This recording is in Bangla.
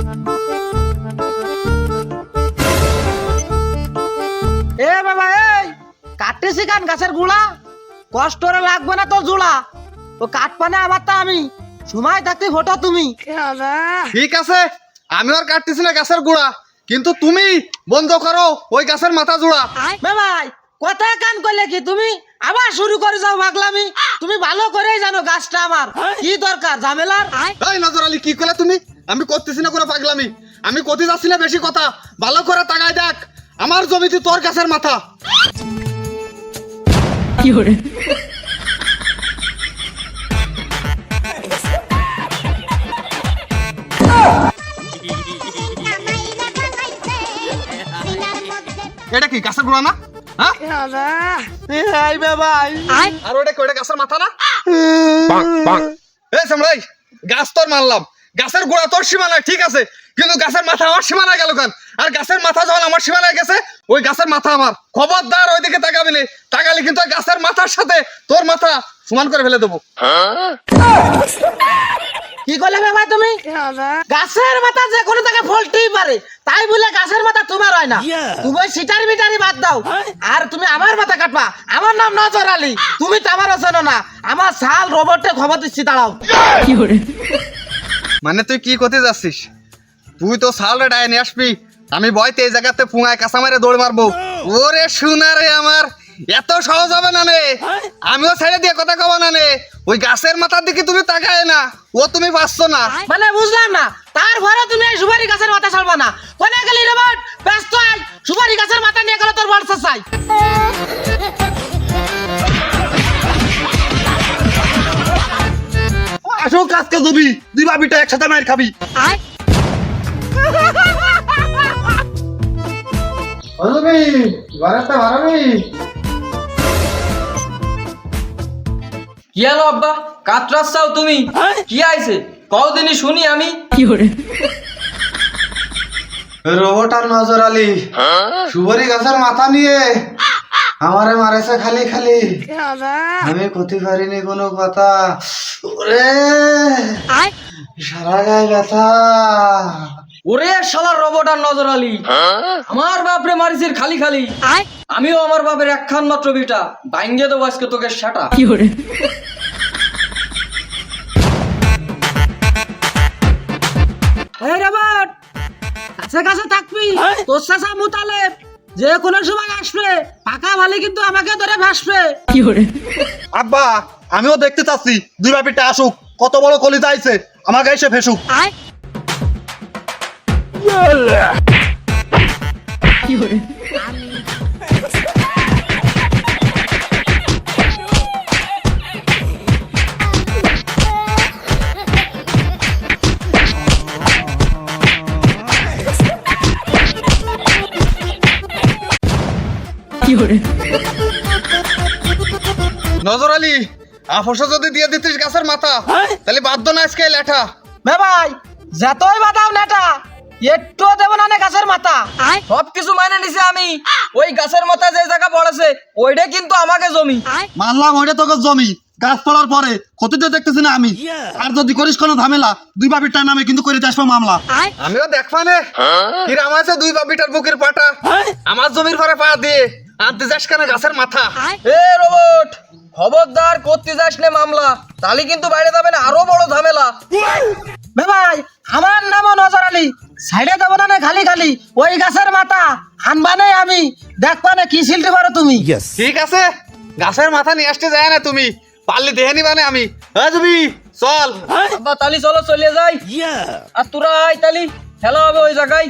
এ বাবা এই কাটতেছি কান গাছের গুড়া, কষ্ট করে লাগবে না তো জোড়া, ও কাটপানে আমার তা আমি সময় থাকতে ফটো তুমি। ঠিক আছে, আমি আর কাটতেছি না গাছের গুড়া, কিন্তু তুমি বন্ধ করো ওই গাছের মাথা জোড়া। ভাই কথা কান করলে কি তুমি আবার শুরু করে যাও পাগলামি? তুমি ভালো করেই জানো গাছটা আমার কি দরকার ঝামেলার। এই নজর আলী, কি করলে তুমি? আমি করতেছি না কোনো পাগলামি, আমি করতে যাচ্ছি না বেশি কথা। ভালো করে তাকাই দেখ, আমার জমিতে তোর গাছের মাথা। এটা কি গাছের গুড়া না? হ্যাঁ ভাই আর ওটা কি, ওটা গাছের মাথা না? এই সামলাই, গাছ তোর মানলাম, গাছের গোড়া তোর সীমানায় ঠিক আছে, কিন্তু গাছের মাথা আমার সীমানায় গেল কেন? আর গাছের মাথা যখন আমার সীমানায় গেছে, ওই গাছের মাথা আমার। খবরদার ওইদিকে তাকাবি না, তাকালি কিন্তু ওই গাছের মাথার সাথে তোর মাথা সমান করে ফেলে দেবো। কি করলে ভাই তুমি? গাছের মাথা যে কোনো জায়গায় ফলতেই পারে, তাই বলে গাছের মাথা তোমার হয় না। তুমি ওই সিটারি মিটারি বাদ দাও, আর তুমি আমার মাথা কাটবা। আমার নাম নজর আলী, তুমি তো আমারও চেনো না। আমার শাল রোবটে খবর দিচ্ছি, দাঁড়াও। মানে তুই কি করতে যাচ্ছিস? তুই তো সালরে ডায় নিয়ে আসবি, আমি বয়তে এই জায়গাতে পুঙায় কাঁচা মারে দৌড় মারবো। ওরে শোনা রে আমার, এত সহজ হবে না নে, আমিও ছেড়ে দিয়ে কথা কব না নে। ওই গাছের মাথার দিকে তুমি তাকায় না, ও তুমি পাচ্ছ না। মানে বুঝলাম না, তার ভরে তুমি এই সুপারি গাছের মাথা ছাড়বা না। কোনে গেলি রোবট? ব্যস্ত আই, সুপারি গাছের মাথা নিয়ে গেল তোর বর্ষা চাই। আসো কাজকে জবি, দুই বাবিটা একসাথে মার খাবি। কি হলো আব্বা, কাতরাস চাও তুমি? কি আইছে কদিনই শুনি আমি। রোবট আর নজর আলী সুপারি গাছের মাথা নিয়ে আমারে মারেছে খালি খালি। আমি করতে পারিনি কোনো কথা, ওরে সারা গায়ে ব্যথা। ওরে শালার রোবট আর নজর আলী, আমার বাপরে মারিসির খালি খালি। আমিও আমার বাপের একখান মাত্র বিটা, বাইঙ্গে দেবো আজকে তোকে সেটা। এই রোবট, কাছে কাছে থাকবি। তোর চাচা মুতালেব যে কোনো সময় আসবে, পাকা ভালে কিন্তু আমাকে ধরে ভাসবে। আব্বা, আমিও দেখতে চাচ্ছি দুই বাপিটা আসুক, কত বড় কলিজা আইছে, আমার গায়ে এসে ফেসুক। নজর আলী, আফসা যদি দিয়ে দিতিস গাছের মাথা, তাহলে বাধ্য না আজকে লেঠা। ভাই যতই বাদাও নেটা, একটু দেব না নে গাছের মাথা। সবকিছু মাইনে নিছি আমি, ওই গাছের মাথা যে জায়গা পড়েছে ওইটা কিন্তু আমাকে জমি। মানলাম ওইটা তোকে জমি, গাছ পড়ার পরে ক্ষতিটা দেখতেছি না আমি। আর যদি করিস কোনো ঝামেলা, দুই বাবিটার নামে কিন্তু করে আসবো মামলা। আমিও দেখবানে কিরাম আছে দুই বাবিটার বুকের পাটা, আমার জমির পরে পা দিয়ে আনতে যাস কেন গাছের মাথা? এ রোবট, খবরদার করতে যাস না মামলা, তাহলে কিন্তু বাইরে যাবে না আরো বড় ঝামেলা। ভাই আমার নামও নজর আলী, সাইডে দেবো না নে খালি খালি। ওই গাছের মাথা আনবা নাই আমি, দেখবা না কি সিলতে পারো তুমি। ঠিক আছে, গাছের মাথা নিয়ে আসতে যায় না তুমি, পারলে দেখে নিবানে আমি। হ্যাঁ জুবি চল। আব্বা তালি চলো চলে যাই, আর তোরা আয় তালি খেলা হবে ওই জায়গায়।